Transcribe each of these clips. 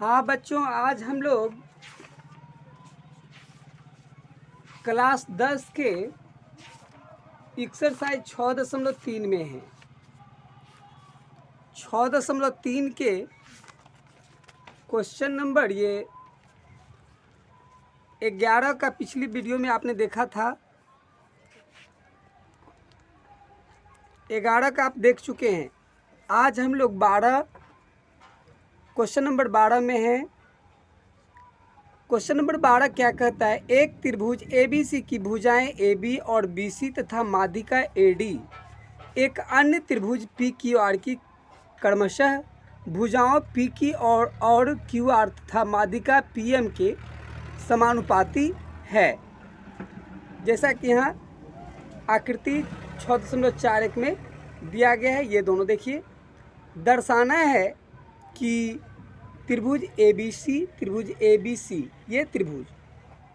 हाँ बच्चों, आज हम लोग क्लास 10 के एक्सरसाइज 6.3 में हैं। 6.3 के क्वेश्चन नंबर ये 11 का पिछली वीडियो में आपने देखा था। 11 का आप देख चुके हैं। आज हम लोग 12 क्वेश्चन नंबर 12 में हैं। क्वेश्चन नंबर 12 क्या कहता है? एक त्रिभुज ABC की भुजाएं AB और BC तथा माध्यिका AD एक अन्य त्रिभुज PQR की क्रमशः भुजाओं PQ और QR तथा माध्यिका PM के समानुपाती है। जैसा कि यहाँ आकृति 6.41 में दिया गया है। ये दोनों देखिए, दर्शाना है कि त्रिभुज ABC ये त्रिभुज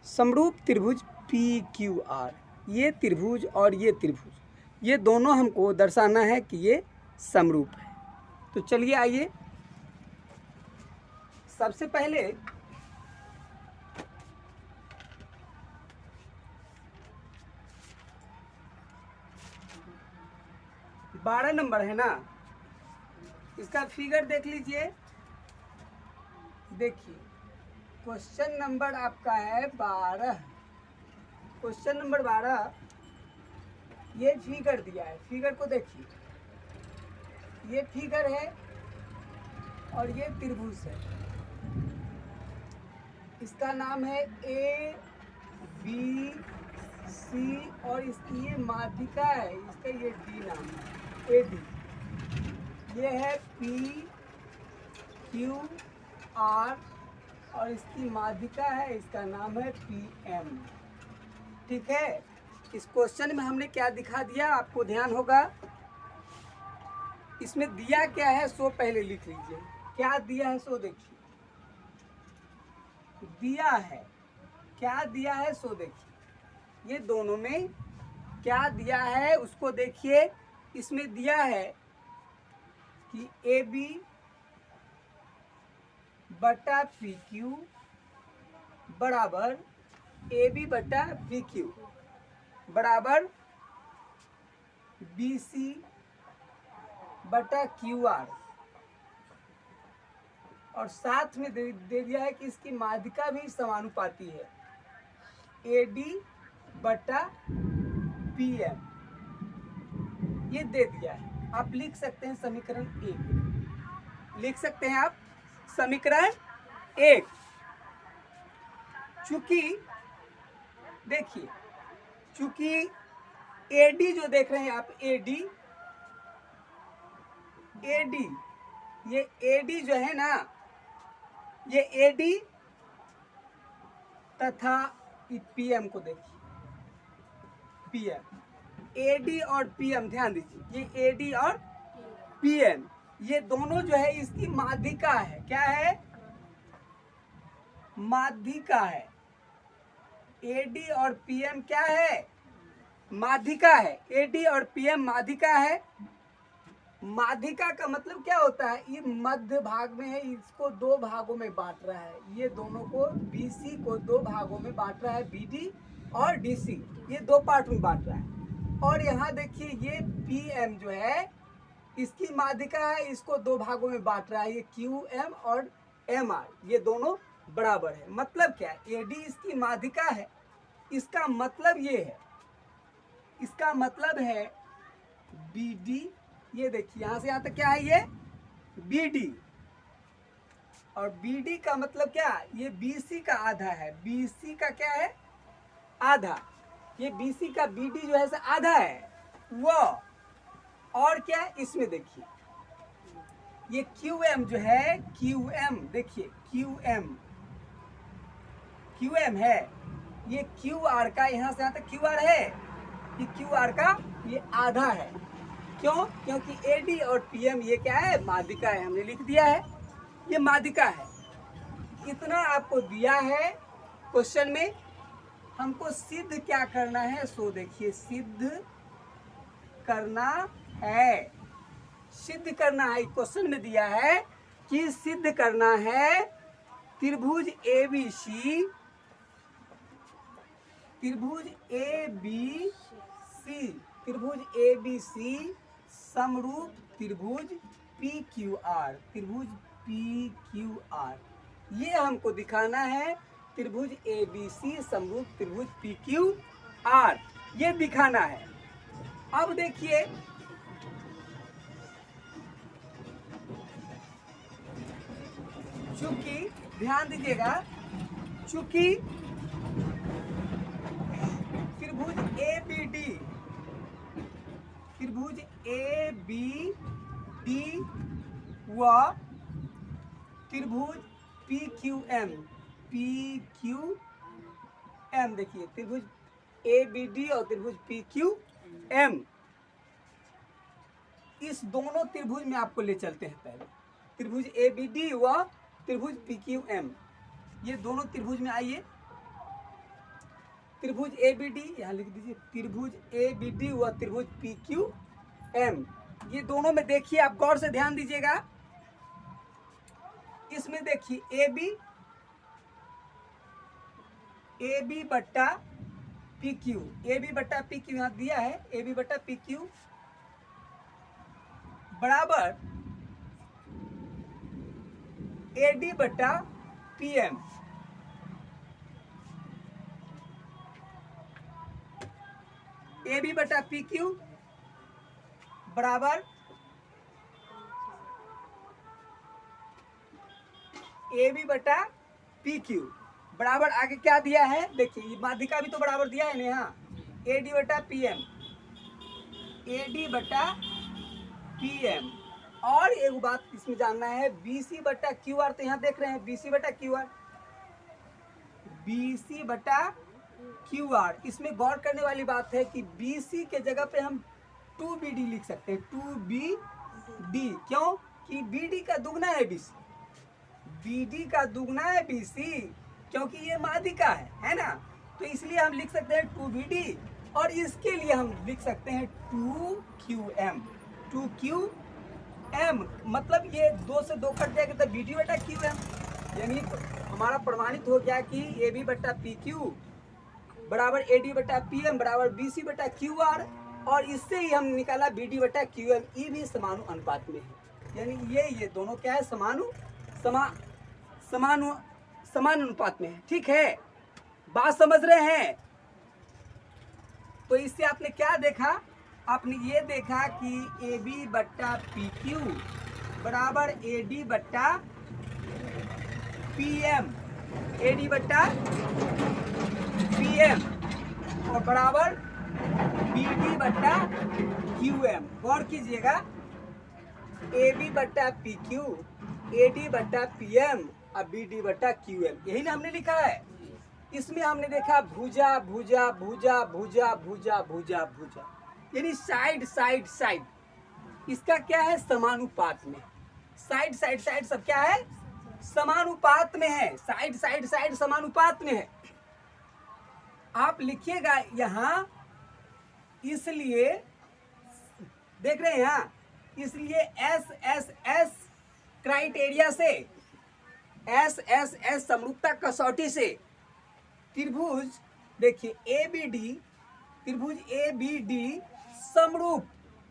समरूप त्रिभुज PQR, ये त्रिभुज और ये त्रिभुज, ये दोनों हमको दर्शाना है कि ये समरूप है। तो चलिए आइए, सबसे पहले बारह नंबर है ना, इसका फिगर देख लीजिए। देखिए, क्वेश्चन नंबर आपका है 12। क्वेश्चन नंबर 12, ये फिगर दिया है। फिगर को देखिए, ये फिगर है और ये त्रिभुज है। इसका नाम है ABC और इसकी ये माध्यिका है, इसका ये D नाम है, AD। ये है PQR और इसकी माध्यिका है, इसका नाम है PM। ठीक है। इस क्वेश्चन में हमने क्या दिखा दिया, आपको ध्यान होगा। इसमें दिया क्या है सो पहले लिख लीजिए। क्या दिया है सो देखिए। दिया है, क्या दिया है सो देखिए। ये दोनों में क्या दिया है उसको देखिए। इसमें दिया है कि AB बटा PQ बराबर AB बटा PQ बराबर BC बटा QR, और साथ में दे दिया है कि इसकी माध्यिका भी समानुपाती है, AD बटा PM। ये दे दिया है। आप लिख सकते हैं समीकरण 1। लिख सकते हैं आप समीकरण 1। चूंकि देखिए, चूंकि AD जो देख रहे हैं आप, AD ये AD जो है ना, ये AD तथा PM को देखिए, PM, AD और PM, ध्यान दीजिए, ये AD और PM ये दोनों जो है इसकी माध्यिका है। क्या है? माध्यिका है। AD और PM क्या है? माध्यिका है। AD और PM माध्यिका है। माध्यिका का मतलब क्या होता है? ये मध्य भाग में है, इसको दो भागों में बांट रहा है। ये दोनों को, BC को दो भागों में बांट रहा है, BD और DC, ये दो पार्ट में बांट रहा है। और यहाँ देखिए, ये PM जो है इसकी माध्यिका है, इसको दो भागों में बांट रहा है, ये QM और MR, ये दोनों बराबर है। मतलब क्या है? AD इसकी माध्यिका है, इसका मतलब ये है, इसका मतलब है BD, ये देखिए यहां से यहां तक क्या है, ये BD, और BD का मतलब क्या? ये BC का आधा है। BC का क्या है? आधा। ये BC का BD जो है आधा है वो। और क्या है इसमें देखिए, ये QM जो है, QM देखिए, QM है, ये QR का यहां से यहां तक QR है, ये QR का ये आधा है। क्यों? क्योंकि AD और PM ये क्या है? माध्यिका है। हमने लिख दिया है, ये माध्यिका है। इतना आपको दिया है क्वेश्चन में। हमको सिद्ध क्या करना है सो देखिए, सिद्ध करना है, सिद्ध करना है। क्वेश्चन में दिया है कि सिद्ध करना है त्रिभुज ABC, त्रिभुज ABC, त्रिभुज ABC समरूप त्रिभुज PQR, त्रिभुज PQR, ये हमको दिखाना है। त्रिभुज ABC समरूप त्रिभुज PQR, ये दिखाना है। अब देखिए, चूंकि ध्यान दीजिएगा, चूंकि त्रिभुज ABD, त्रिभुज ABD व त्रिभुज PQM, PQM देखिए, त्रिभुज ABD और त्रिभुज PQM, इस दोनों त्रिभुज में आपको ले चलते हैं। पहले त्रिभुज ABD व त्रिभुज PQM, ये दोनों त्रिभुज में आइए। त्रिभुज ABD यहाँ लिख दीजिए, त्रिभुज ABD व त्रिभुज PQM, ये दोनों में देखिए, आप गौर से ध्यान दीजिएगा। इसमें देखिए AB बट्टा PQ, AB बट्टा PQ यहाँ दिया है, AB बट्टा PQ बराबर AD बट्टा PM, AB बटा PQ बराबर AB बटा PQ बराबर, आगे क्या दिया है देखिए, माध्यिका भी तो बराबर दिया है ना यहाँ, AD बटा PM, AD बटा PM। और एक बात इसमें जानना है, BC बटा QR, तो यहाँ देख रहे हैं BC बटा QR, BC बटा QR। इसमें गौर करने वाली बात है कि BC के जगह पे हम 2BD लिख सकते हैं, 2BD, क्यों कि BD का दुगना है BC, BD का दुगना है BC, क्योंकि ये माध्यिका है ना, तो इसलिए हम लिख सकते हैं 2BD, और इसके लिए हम लिख सकते हैं 2QM, 2QM, मतलब ये 2 से 2 कट जाएगा तो BD बटा QM, यानी हमारा प्रमाणित हो गया कि AB बटा PQ बराबर AD बटा PM बराबर BC बटा QR, और इससे ही हम निकाला BD बटा QM, ये भी समानुपात में है, यानी ये दोनों क्या है, समानुपात में है। ठीक है, बात समझ रहे हैं? तो इससे आपने क्या देखा, आपने ये देखा कि AB बट्टा PQ बराबर AD बट्टा PM, AD बट्टा PM और बराबर BD बट्टा QM। गौर कीजिएगा, AB बट्टा PQ, AD बट्टा PM और BD बट्टा QM, यही ना हमने लिखा है। इसमें हमने देखा भुजा भुजा भुजा भुजा भुजा भुजा भुजा, यानी साइड साइड साइड, इसका क्या है, समानुपात में। साइड साइड साइड सब क्या है, समानुपात में है, साइड साइड साइड समानुपात में है। आप लिखिएगा यहाँ, इसलिए देख रहे हैं यहाँ, इसलिए SSS क्राइटेरिया से, SSS समरूपता कसौटी से त्रिभुज देखिए ABD, त्रिभुज ABD समरूप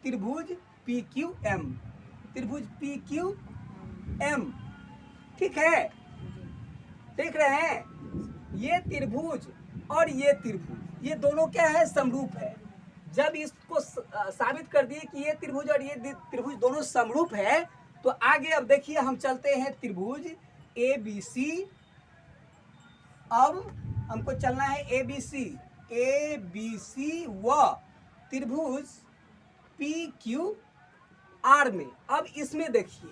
त्रिभुज PQM, त्रिभुज PQM, ठीक है, देख रहे हैं, ये त्रिभुज और ये त्रिभुज, ये दोनों क्या है, समरूप है। जब इसको साबित कर दिए कि ये त्रिभुज और ये त्रिभुज दोनों समरूप है, तो आगे अब देखिए हम चलते हैं त्रिभुज ABC। अब हमको चलना है ABC व त्रिभुज PQR में। अब इसमें देखिए,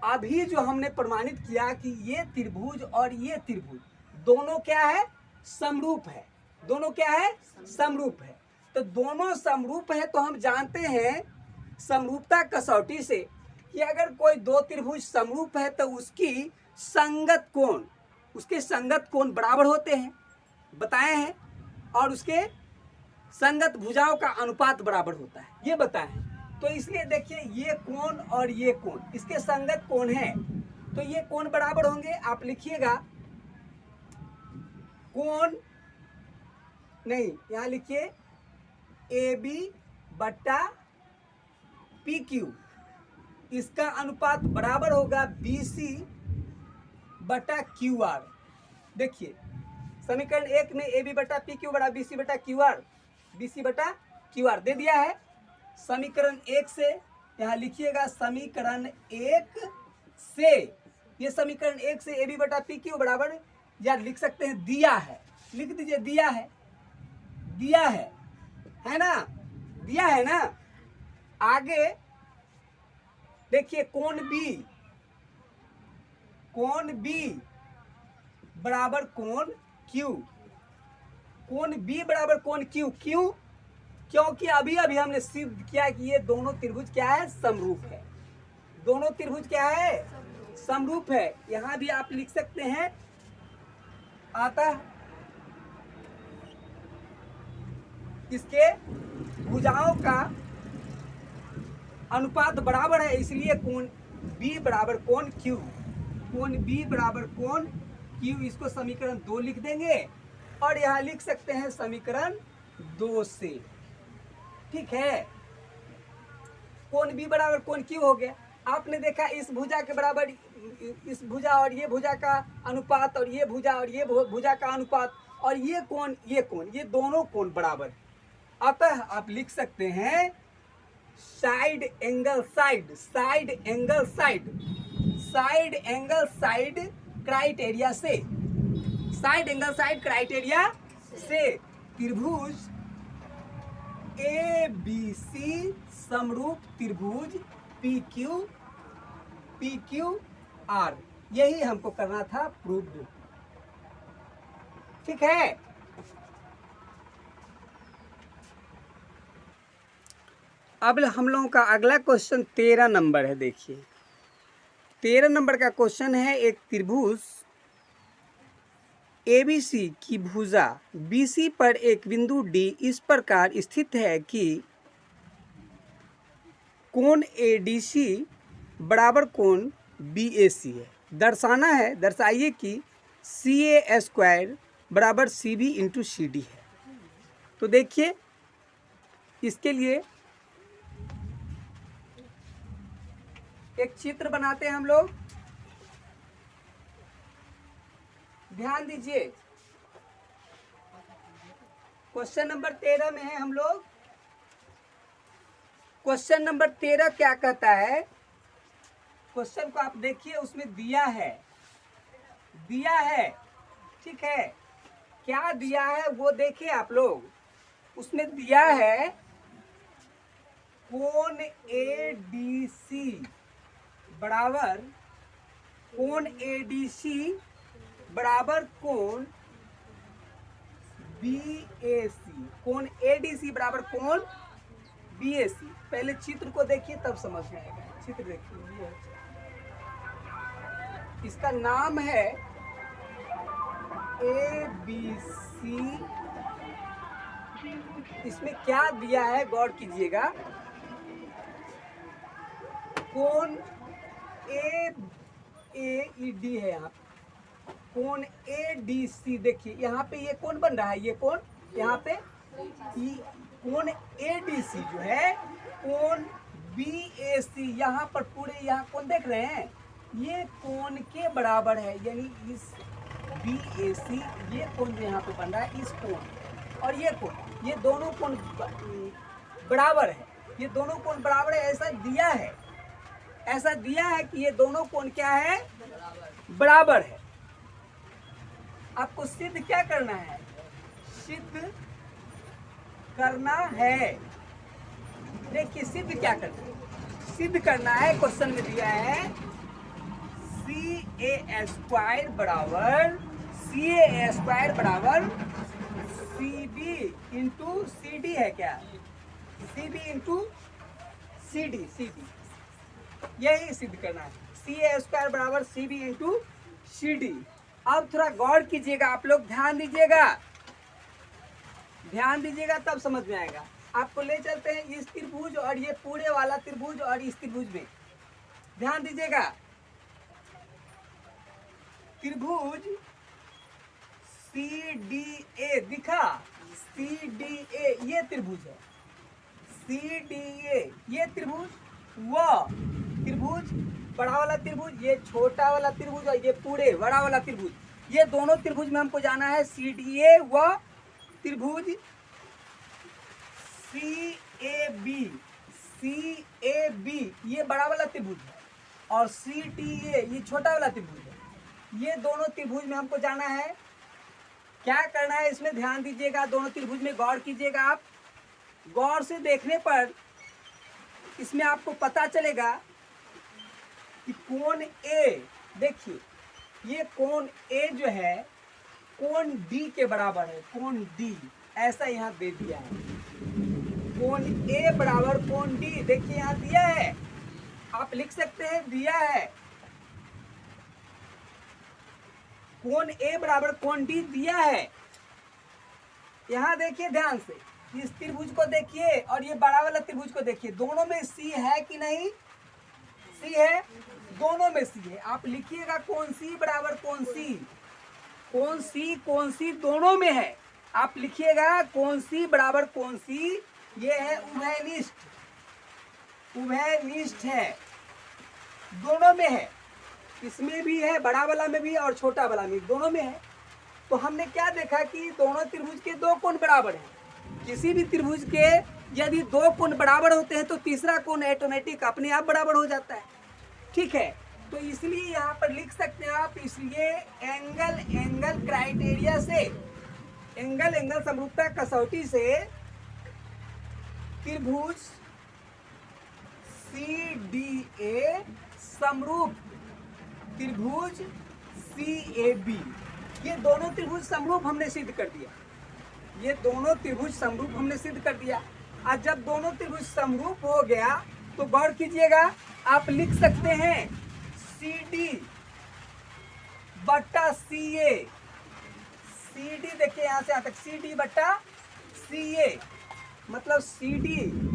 अभी जो हमने प्रमाणित किया कि ये त्रिभुज और ये त्रिभुज दोनों क्या है, समरूप है, दोनों क्या है, समरूप है। तो दोनों समरूप है तो हम जानते हैं समरूपता कसौटी से कि अगर कोई दो त्रिभुज समरूप है तो उसकी संगत कोण, उसके संगत कोण बराबर होते हैं, बताए हैं, और उसके संगत भुजाओं का अनुपात बराबर होता है, ये बताए हैं। तो इसलिए देखिए, ये कोण और ये कोण इसके संगत कोण है, तो ये कोण बराबर होंगे, आप लिखिएगा कोण, नहीं यहां लिखिए AB बट्टा PQ, इसका अनुपात बराबर होगा BC बटा QR। देखिए समीकरण 1 में AB बटा PQ बड़ा BC बटा QR, BC बटा QR दे दिया है। समीकरण 1 से यहाँ लिखिएगा, समीकरण 1 से, ये समीकरण 1 से AB बटा PQ बराबर, या लिख सकते हैं दिया है, लिख दीजिए दिया है, दिया है ना, दिया है ना। आगे देखिए कोण B बराबर कोण Q, कोण B बराबर कोण Q, क्यों? क्योंकि अभी अभी हमने सिद्ध किया कि ये दोनों त्रिभुज क्या है, समरूप है। दोनों त्रिभुज क्या है, समरूप है। यहां भी आप लिख सकते हैं, आता इसके भुजाओं का अनुपात बराबर है, इसलिए कोण B बराबर कोण Q, कोण B बराबर कोण Q, इसको समीकरण 2 लिख देंगे और यहाँ लिख सकते हैं समीकरण 2 से, ठीक है। कोण B बराबर कोण Q हो गया। आपने देखा इस भुजा के बराबर इस भुजा और ये भुजा का अनुपात, और ये भुजा और ये भुजा का अनुपात, और ये कोण ये दोनों कोण बराबर है। अतः आप लिख सकते हैं साइड एंगल साइड क्राइटेरिया से, साइड एंगल साइड क्राइटेरिया से त्रिभुज ABC समरूप त्रिभुज PQR, यही हमको करना था प्रूव्ड, ठीक है। अब हम लोगों का अगला क्वेश्चन 13 नंबर है। देखिए 13 नंबर का क्वेश्चन है, एक त्रिभुज ABC की भुजा BC पर एक बिंदु D इस प्रकार स्थित है कि कोण ADC बराबर कोण BAC है। दर्शाना है, दर्शाइए कि CA² बराबर CB इंटू CD है। तो देखिए इसके लिए एक चित्र बनाते हैं हम लोग, ध्यान दीजिए। क्वेश्चन नंबर 13 में है हम लोग। क्वेश्चन नंबर 13 क्या कहता है, क्वेश्चन को आप देखिए, उसमें दिया है, ठीक है। क्या दिया है वो देखिए आप लोग, उसमें दिया है कोण ADC बराबर कोण ADC बराबर कोण BAC, कोण ADC बराबर कोण BAC। पहले चित्र को देखिए तब समझ में आएगा। चित्र देखिए, इसका नाम है ABC। इसमें क्या दिया है गौर कीजिएगा, कोण AED है, यहाँ कोण ADC। देखिए यहाँ पे ये कोण बन रहा है, ये कोण यहाँ पे कोण ADC जो है कोण BAC यहाँ पर पूरे यहाँ कोण देख रहे हैं, ये कोण के बराबर है, यानी इस BAC ये कोण जो यहाँ पे बन रहा है, इस कोण और ये कोण, ये दोनों कोण बराबर है, ये दोनों कोण बराबर है। ऐसा दिया है कि ये दोनों कोण क्या है, बराबर है। आपको सिद्ध क्या करना है, सिद्ध करना है। देखिए सिद्ध क्या करना है, सिद्ध करना है, क्वेश्चन में दिया है CA² बराबर CB इंटू CD है क्या, CB इंटू CD, यही सिद्ध करना है। CA² बराबर CB इंटू CD। अब थोड़ा गौर कीजिएगा आप लोग, ध्यान दीजिएगा तब समझ में आएगा। आपको ले चलते हैं इस त्रिभुज और ये पूरे वाला त्रिभुज और इस त्रिभुज में, ध्यान दीजिएगा। त्रिभुज CDA दिखा, CDA ये त्रिभुज है, CDA ये त्रिभुज, व त्रिभुज बड़ा वाला त्रिभुज, ये छोटा वाला त्रिभुज और ये पूरे बड़ा वाला त्रिभुज, ये दोनों त्रिभुज में हमको जाना है। CDA व त्रिभुज CAB ये बड़ा वाला त्रिभुज है और CTA ये छोटा वाला त्रिभुज है। ये दोनों त्रिभुज में हमको जाना है। क्या करना है इसमें ध्यान दीजिएगा, दोनों त्रिभुज में गौर कीजिएगा। आप गौर से देखने पर इसमें आपको पता चलेगा कि कोण A, देखिए ये कोण A जो है कोण D के बराबर है, कोण D ऐसा यहाँ दे दिया है। कोण A बराबर कोण D, देखिए यहाँ दिया है, आप लिख सकते हैं दिया है। कोण A बराबर कोण D दिया है। यहाँ देखिए ध्यान से, इस त्रिभुज को देखिए और ये बड़ा वाला त्रिभुज को देखिए, दोनों में C है कि नहीं? C है, दोनों में C है। आप लिखिएगा कोण C बराबर कोण C, कोण C दोनों में है। आप लिखिएगा कोण C बराबर कोण C, ये है उभयनिष्ठ, उभयनिष्ठ है, दोनों में है। इसमें भी है, बड़ा वाला में भी और छोटा वाला में, दोनों में है। तो हमने क्या देखा कि दोनों त्रिभुज के दो कोण बराबर हैं। किसी भी त्रिभुज के यदि दो कोण बराबर होते हैं तो तीसरा कोण ऑटोमेटिक अपने आप बराबर हो जाता है। ठीक है, तो इसलिए यहाँ पर लिख सकते हैं आप, इसलिए एंगल क्राइटेरिया से, एंगल समरूपता कसौटी से त्रिभुज CDA समरूप त्रिभुज CAB, ये दोनों त्रिभुज समरूप हमने सिद्ध कर दिया। ये दोनों त्रिभुज समरूप हमने सिद्ध कर दिया। आज जब दोनों त्रिभुज समरूप हो गया तो गौर कीजिएगा, आप लिख सकते हैं CD बट्टा CA, CD देखिए यहाँ से यहाँ तक CD बट्टा CA, मतलब CD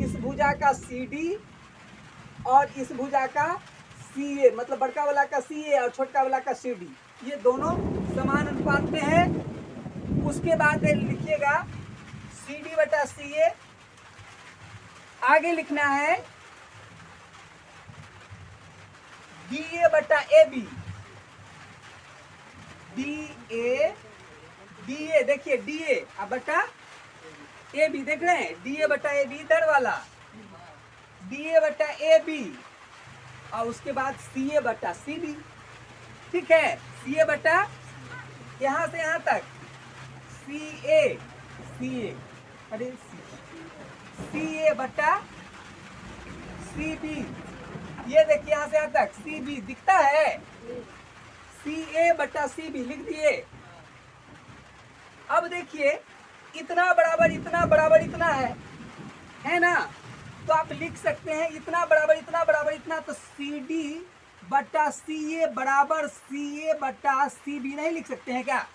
इस भुजा का CD और इस भुजा का CA, मतलब बड़का वाला का CA और छोटका वाला का CD, ये दोनों समान अनुपात में है। उसके बाद लिखिएगा CD बटा CA, आगे लिखना है DA बटा AB, DA देखिए DA अब बटा AB, देख रहे हैं DA बटा AB इधर वाला, DA बटा AB और उसके बाद CA बटा CB। ठीक है, CA बटा यहाँ से यहाँ तक CA बटा CB, ये देखिए यहाँ से यहाँ तक CB दिखता है, CA बटा CB लिख दिए। अब देखिए इतना बराबर इतना है ना, तो आप लिख सकते हैं इतना बराबर इतना, तो CD बटा CA बराबर CA बटा CB नहीं लिख सकते हैं क्या?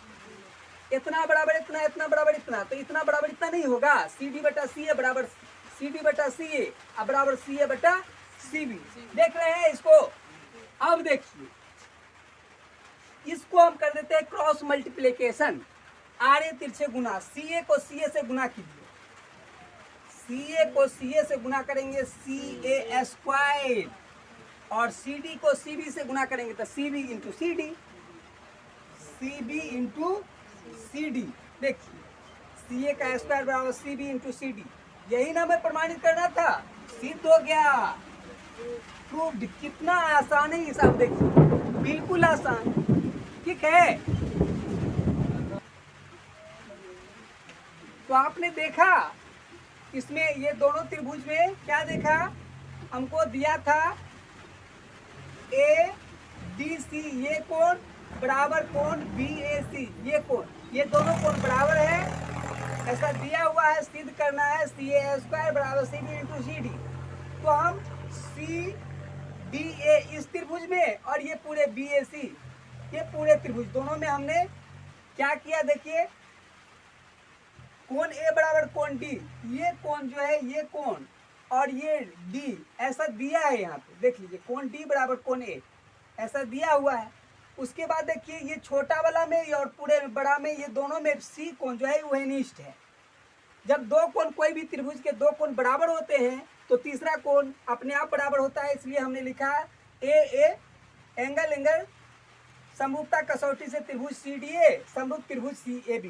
इतना बराबर इतना बराबर इतना, तो इतना बराबर इतना नहीं होगा। CD बटा CA बराबर CD बटा CA अब बराबर CA बटा CB, देख रहे हैं इसको। अब देखिए इसको हम कर देते हैं क्रॉस मल्टीप्लिकेशन, आड़े तिरछे गुना। CA को CA से गुना कीजिए, CA को CA से गुना करेंगे CA स्क्वायर, और CD को CB से गुना करेंगे तो CB into CD, CB into CD। देखिए CA का स्क्वायर बराबर CB इंटू CD, यही ना हमें प्रमाणित करना था, सिद्ध हो गया, प्रूव्ड। कितना आसान है हिसाब, देखिए बिल्कुल आसान। ठीक है, तो आपने देखा इसमें ये दोनों त्रिभुज में क्या देखा, हमको दिया था ADC ये कोण बराबर कोण BAC ये कोण, ये दोनों कोण बराबर है, ऐसा दिया हुआ है। सिद्ध करना है CA स्क्वायर बराबर CB इंटू CD। तो हम CDA इस त्रिभुज में और ये पूरे BAC ये पूरे त्रिभुज दोनों में हमने क्या किया, देखिए कोण A बराबर कोण D, ये कोण जो है ये कोण और ये D ऐसा दिया है यहाँ पे, देख लीजिए कोण D बराबर कोण A ऐसा दिया हुआ है। उसके बाद देखिए ये छोटा वाला में और पूरे बड़ा में, ये दोनों में सी कोण जो है वो एनिस्ट है। जब दो कोण, कोई भी त्रिभुज के दो कोण बराबर होते हैं तो तीसरा कोण अपने आप बराबर होता है, इसलिए हमने लिखा ए एंगल समरूपता कसौटी से त्रिभुज CDA समरूप त्रिभुज CAB।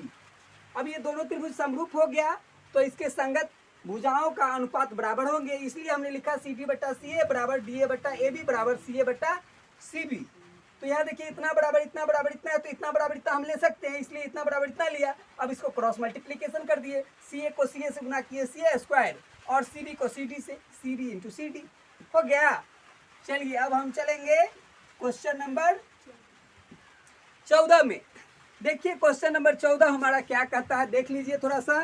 अब ये दोनों त्रिभुज समरूप हो गया तो इसके संगत भुजाओं का अनुपात बराबर होंगे, इसलिए हमने लिखा CD बटा CA बराबर DA बटा AB बराबर CA बटा CB। तो यहाँ देखिए इतना बराबर इतना है, तो इतना बराबर इतना हम ले सकते हैं, इसलिए इतना बराबर इतना लिया। अब इसको क्रॉस मल्टीप्लीकेशन कर दिए, CA को CA से गुना किए CA स्क्वायर और CB को CD से CD इंटू CD हो गया। चलिए अब हम चलेंगे क्वेश्चन नंबर 14 में। देखिए क्वेश्चन नंबर 14 हमारा क्या कहता है, देख लीजिए थोड़ा सा।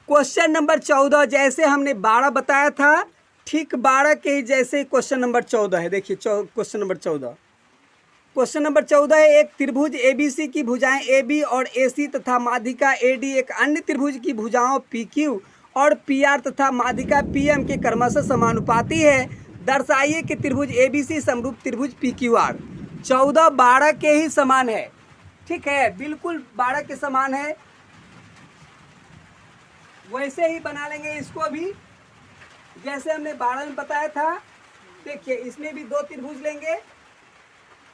क्वेश्चन नंबर 14 जैसे हमने 12 बताया था, ठीक 12 के ही जैसे क्वेश्चन नंबर 14 है। देखिए क्वेश्चन नंबर 14, क्वेश्चन नंबर 14 है, एक त्रिभुज ABC की भुजाएं AB और AC तथा माध्यिका AD एक अन्य त्रिभुज की भुजाओं PQ और PR तथा माध्यिका PM के क्रमशः समानुपाती है। दर्शाइए कि त्रिभुज ABC समरूप त्रिभुज PQR। 14 12 के ही समान है, ठीक है, बिल्कुल 12 के समान है। वैसे ही बना लेंगे इसको भी जैसे हमने 12 में बताया था। देखिए इसमें भी दो त्रिभुज लेंगे,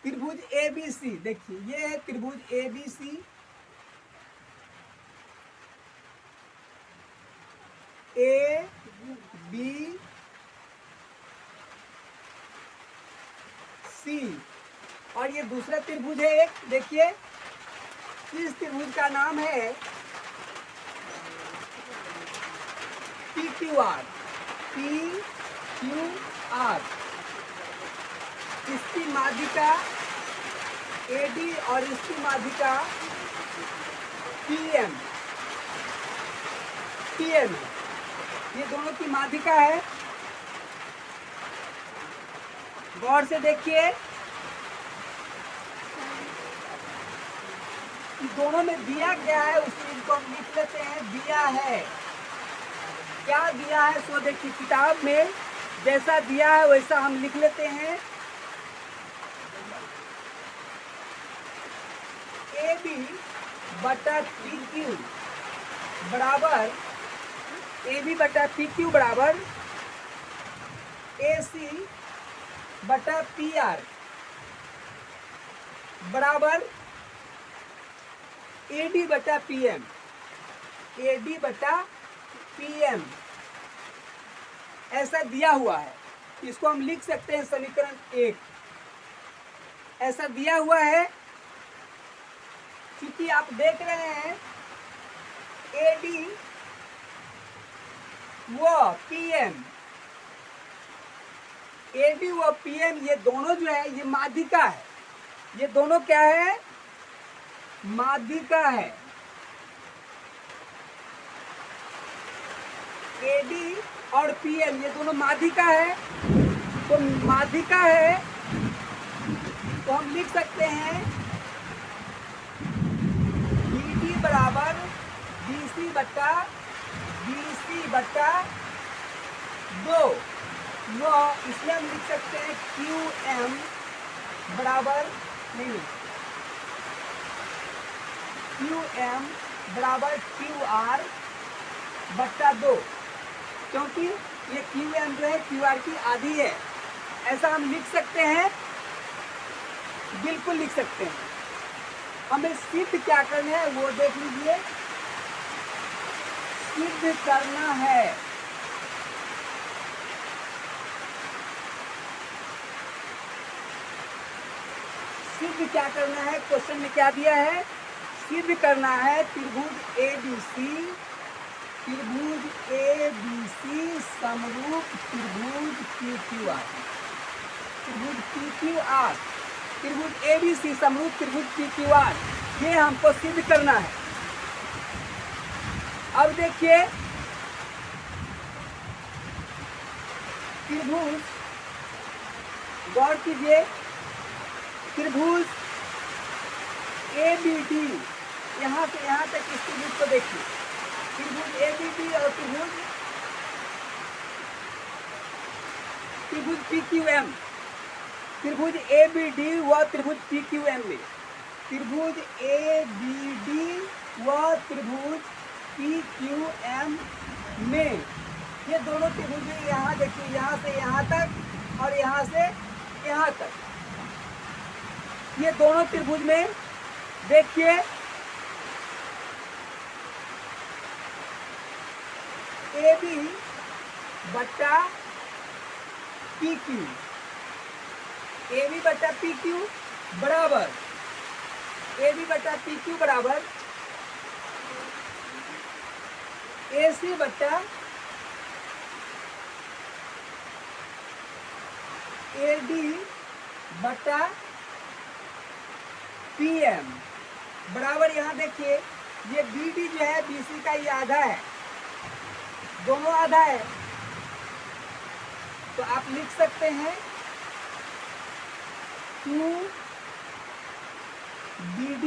त्रिभुज ABC। देखिए ये है त्रिभुज ABC, ABC और ये दूसरा त्रिभुज है एक। देखिए इस त्रिभुज का नाम है PQR। इसकी माध्यिका AD और इसकी माध्यिका PM है। ये दोनों की माध्यिका है। गौर से देखिए कि दोनों में दिया क्या है, उस चीज को हम लिख लेते हैं। दिया है, क्या दिया है सो देखिए किताब में जैसा दिया है वैसा हम लिख लेते हैं। AB बटा PQ बराबर AB बटा PQ बराबर AC बटा PR बराबर AD बटा PM। AD बटा PM ऐसा दिया हुआ है, इसको हम लिख सकते हैं समीकरण 1। ऐसा दिया हुआ है क्योंकि आप देख रहे हैं AD व PM, AD व PM ये दोनों जो है ये माध्यिका है। ये दोनों क्या है, माध्यिका है। AD और PM ये दोनों माध्यिका है। तो माध्यिका है तो हम लिख सकते हैं BD बराबर BC बटा 2। इसमें हम लिख सकते हैं QM बराबर QM बराबर QR बटा 2, क्योंकि ये QM जो है QR की आधी है। ऐसा हम लिख सकते हैं, बिल्कुल लिख सकते हैं। हमें सिद्ध क्या करना है वो देख लीजिए। सिद्ध करना है सिद्ध क्या करना है, क्वेश्चन में क्या दिया है, सिद्ध करना है त्रिभुज ABC समरूप त्रिभुज PQR। त्रिभुज PQR, त्रिभुज ABC समरूप त्रिभुज PQR, ये हमको सिद्ध करना है। अब देखिए त्रिभुज, गौर कीजिए, त्रिभुज ABD यहाँ से यहाँ तक इस त्रिभुज को देखिए। त्रिभुज ABD और त्रिभुज PQM त्रिभुज ABD व त्रिभुज PQM में, त्रिभुज ABD व त्रिभुज PQM में, ये दोनों त्रिभुज यहाँ देखिए, यहाँ से यहाँ तक और यहाँ से यहाँ तक, ये दोनों त्रिभुज में देखिए AB बट्टा PQ, AB बट्टा PQ बराबर, AB बट्टा PQ बराबर AC बट्टा AD बट्टा PM बराबर, यहाँ देखिए ये BD जो है BC का ये आधा है, दोनों आधा है, तो आप लिख सकते हैं 2BD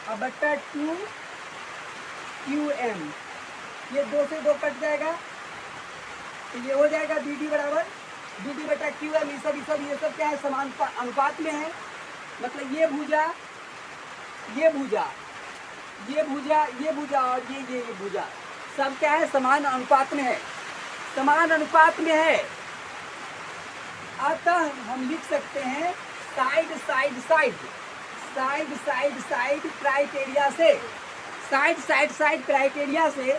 और बट्टा 2QM, ये 2 से 2 कट जाएगा, तो ये हो जाएगा BD बराबर BD बट्टा QM। ये सब क्या है, समान अनुपात में है, मतलब ये भुजा ये भुजा ये भुजा ये भुजा और ये भुजा सब क्या है, समान अनुपात में है, समान अनुपात में है। अतः हम लिख सकते हैं side side side side side side criteria से, साइड साइड साइड क्राइटेरिया से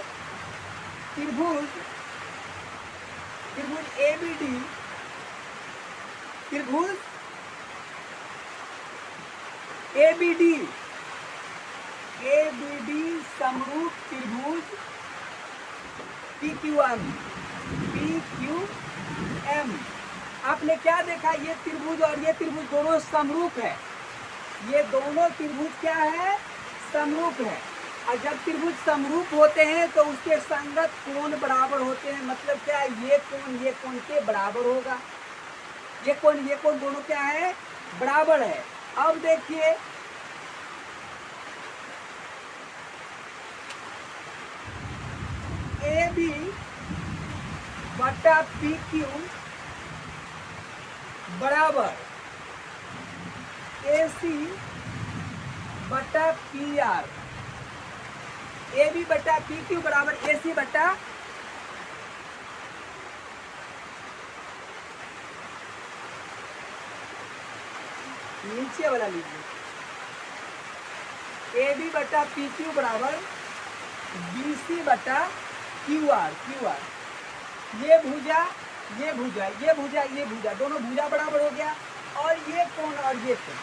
त्रिभुज ABD, त्रिभुज ABD समरूप त्रिभुज PQM आपने क्या देखा, ये त्रिभुज और ये त्रिभुज दोनों समरूप है, ये दोनों त्रिभुज क्या है, समरूप है। और जब त्रिभुज समरूप होते हैं तो उसके संगत कोण बराबर होते हैं, मतलब क्या, ये कोण के बराबर होगा, ये कोण दोनों क्या है, बराबर है। अब देखिए AB बटा PQ बराबर AC बटा PR, AB बटा PQ बराबर AC बटा नीचे वाला लीजिए, AB बटा PQ बराबर BC बटा QR, ये भुजा ये भुजा ये भुजा ये भुजा, दोनों भुजा बराबर हो गया, और ये कोण और ये कोण,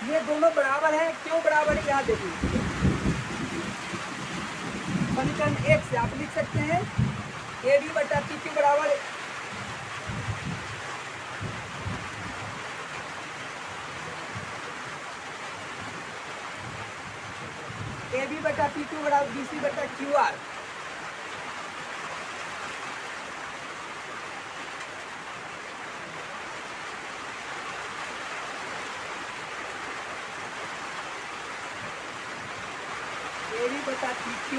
ये दोनों बराबर है। क्यों बराबर है, यहाँ देखिए समीकरण 1 से आप लिख सकते हैं AB बटा PQ बराबर AB बटा PQ बराबर BC बटा QR, AB बटा PQ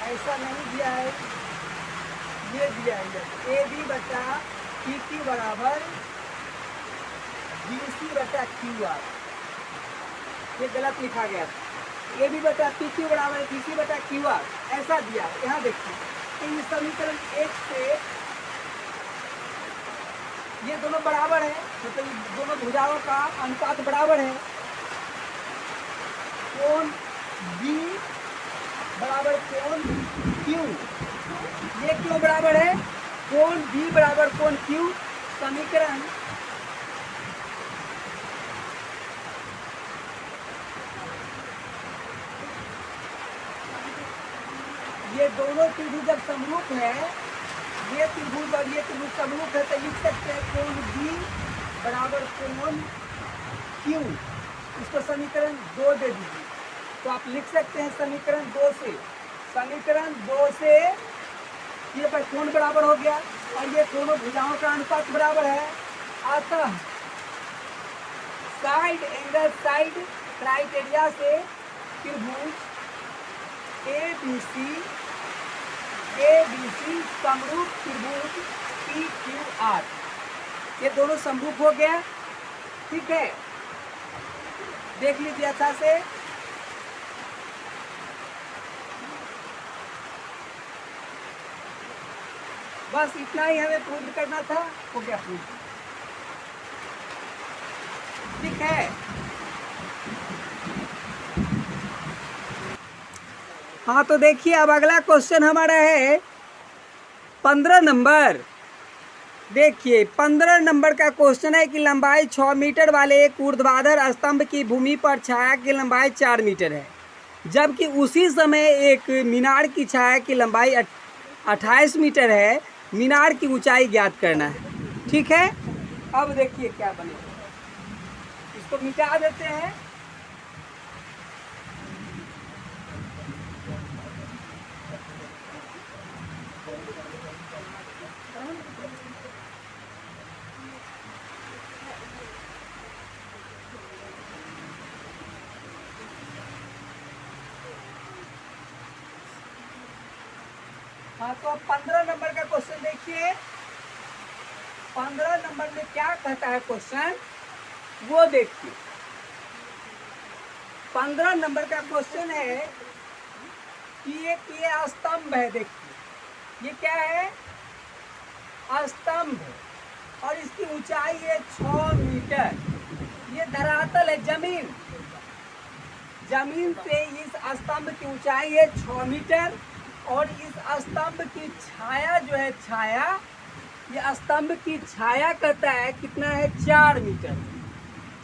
ऐसा नहीं दिया है, ये दिया है AB बटा PQ बराबर BC बटा QR, ये गलत लिखा गया था। AB बटा PQ बराबर BC बटा QR ऐसा दिया है। यहाँ देखिए तो ये समीकरण 1 से ये दोनों बराबर है, मतलब दोनों भुजाओं का अनुपात बराबर है। कोण B बराबर कोण Q, ये क्यों बराबर है, कोण B बराबर कोण Q, समीकरण ये दोनों त्रिभुज जब समरूप है, ये त्रिभुज और ये त्रिभुज समरूप है, तो लिख सकते हैं कोण B बराबर कोण Q, इसको समीकरण 2 दे दीजिए, तो आप लिख सकते हैं समीकरण 2 से ये पर कोण बराबर हो गया और ये दोनों भुजाओं का अनुपात बराबर है। अतः साइड एंगल साइड क्राइटेरिया से त्रिभुज ए बी सी समरूप त्रिभुज पी क्यू आर, ये दोनों समरूप हो गया। ठीक है, देख लीजिए अच्छा से। बस इतना ही हमें प्रूव करना था, हो गया प्रूव। ठीक है, हाँ तो देखिए अब अगला क्वेश्चन हमारा है 15 नंबर। देखिए 15 नंबर का क्वेश्चन है कि लंबाई 6 मीटर वाले एक ऊर्ध्वाधर स्तंभ की भूमि पर छाया की लंबाई 4 मीटर है, जबकि उसी समय एक मीनार की छाया की लंबाई 28 मीटर है। मीनार की ऊंचाई ज्ञात करना है। ठीक है, अब देखिए क्या बनेगा, इसको मिटा देते हैं। हाँ तो अब 15 नंबर का क्वेश्चन देखिए। 15 नंबर में क्या कहता है क्वेश्चन, वो देखिए। 15 नंबर का क्वेश्चन है कि ये स्तंभ है। देखिए ये क्या है, स्तंभ, और इसकी ऊंचाई है 6 मीटर। ये धरातल है, जमीन से इस स्तंभ की ऊंचाई है 6 मीटर, और इस स्तंभ की छाया जो है, छाया, ये स्तंभ की छाया कहता है कितना है, 4 मीटर।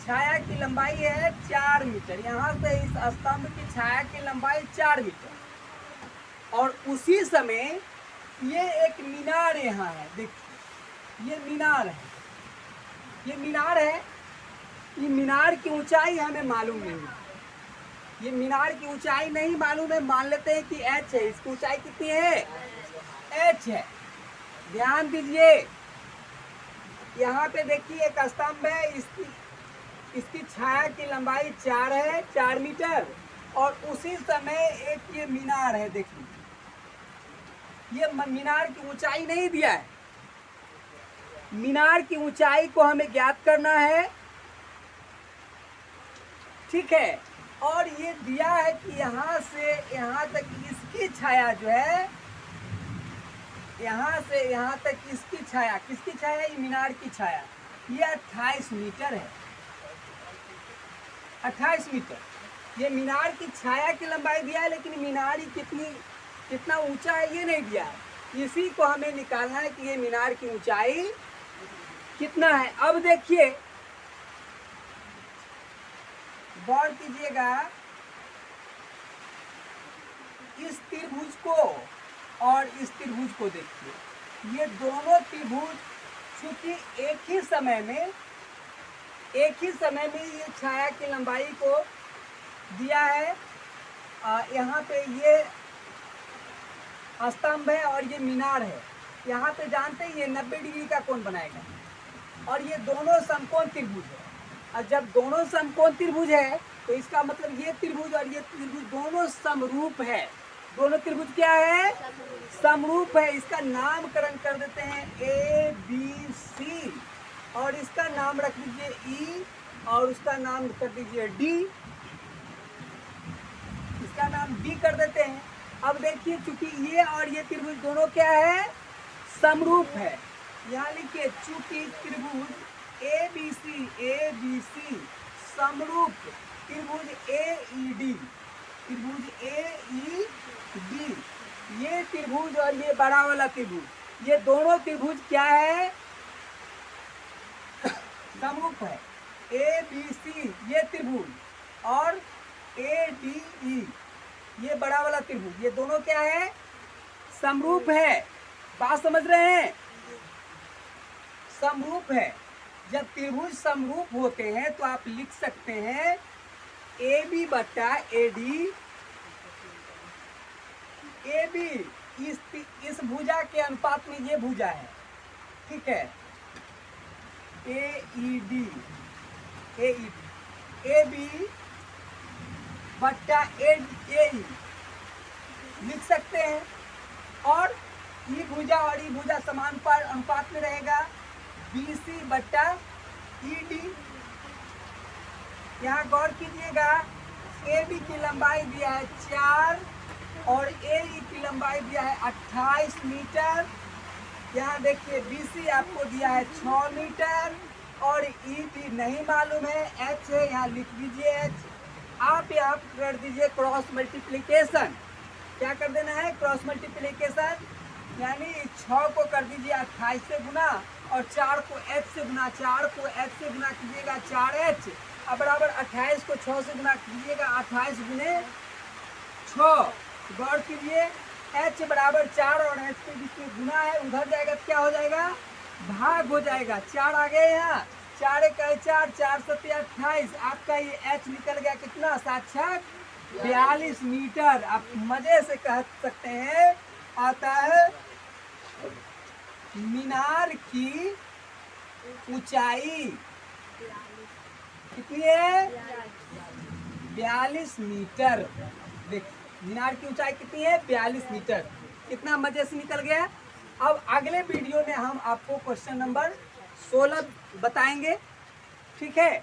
छाया की लंबाई है 4 मीटर। यहाँ से इस स्तंभ की छाया की लंबाई 4 मीटर। और उसी समय ये एक मीनार यहाँ है। देखिए ये मीनार है, ये मीनार है। ये मीनार की ऊंचाई हमें मालूम नहीं है, ये मीनार की ऊंचाई नहीं मालूम है। मान लेते हैं कि h है, इसकी ऊंचाई कितनी है, h है। ध्यान दीजिए, यहाँ पे देखिए एक स्तंभ है, इसकी छाया की लंबाई 4 है, 4 मीटर। और उसी समय एक ये मीनार है। देखिए ये मीनार की ऊंचाई नहीं दिया है, मीनार की ऊंचाई को हमें ज्ञात करना है। ठीक है, और ये दिया है कि यहाँ से यहाँ तक इसकी छाया जो है, यहाँ से यहाँ तक इसकी छाया, किसकी छाया, ये मीनार की छाया, ये 28 मीटर है। 28 मीटर ये मीनार की छाया की लंबाई दिया है, लेकिन मीनार ही कितना ऊंचा है ये नहीं दिया है। इसी को हमें निकालना है कि ये मीनार की ऊंचाई कितना है। अब देखिए गौर कीजिएगा, इस त्रिभुज को और इस त्रिभुज को देखिए। ये दोनों त्रिभुज चूंकि एक ही समय में ये छाया की लंबाई को दिया है। यहाँ पे ये स्तंभ है और ये मीनार है। यहाँ पे जानते हैं ये 90 डिग्री का कोण बनाएगा, और ये दोनों समकोण त्रिभुज है। और जब दोनों समकोण त्रिभुज है तो इसका मतलब ये त्रिभुज और ये त्रिभुज दोनों समरूप है। दोनों त्रिभुज क्या है, समरूप है। इसका नामकरण कर देते हैं ABC, और इसका नाम रख दीजिए E, और उसका नाम कर दीजिए D, इसका नाम D कर देते हैं। अब देखिए चूंकि ये और ये त्रिभुज दोनों क्या है, समरूप है। यहाँ लिखिए चूंकि त्रिभुज ABC समरूप त्रिभुज AED, ये त्रिभुज और ये बड़ा वाला त्रिभुज, ये दोनों त्रिभुज क्या है, समरूप है। ABC ये त्रिभुज और ADE ये बड़ा वाला त्रिभुज, ये दोनों क्या है, समरूप है। बात समझ रहे हैं, समरूप है। जब त्रिभुज समरूप होते हैं तो आप लिख सकते हैं AB बट्टा AD। AB इस भुजा के अनुपात में ये भुजा है, ठीक है। AED AB बट्टा AE, लिख सकते हैं। और ई भुजा और ई भुजा समानुपात अनुपात में रहेगा, BC बट्टा ED। यहाँ गौर कीजिएगा, AB की लंबाई दिया है 4 और AE की लंबाई दिया है 28 मीटर। यहाँ देखिए BC आपको दिया है 6 मीटर और ED नहीं मालूम है, H है, यहाँ लिख दीजिए H। आप यहाँ कर दीजिए क्रॉस मल्टीप्लिकेशन। क्या कर देना है? क्रॉस मल्टीप्लिकेशन, यानी 6 को कर दीजिए 28 से गुना और 4 को H से गुना। 4 को H से गुना कीजिएगा 4H अब बराबर 28 को 6 से गुना कीजिएगा 28 गुने 6। गौर कीजिए, H बराबर 4 और H के बीच में गुना है, उधर जाएगा तो क्या हो जाएगा? भाग हो जाएगा। 4 आ गए यहाँ, 4 एक 4, 4 7 28। आपका ये H निकल गया कितना? साक्षात 42 मीटर। आप मजे से कह सकते हैं, आता है मीनार की ऊंचाई कितनी है? 42 मीटर। देख, मीनार की ऊंचाई कितनी है? 42 मीटर। कितना मजे से निकल गया। अब अगले वीडियो में हम आपको क्वेश्चन नंबर 16 बताएंगे, ठीक है।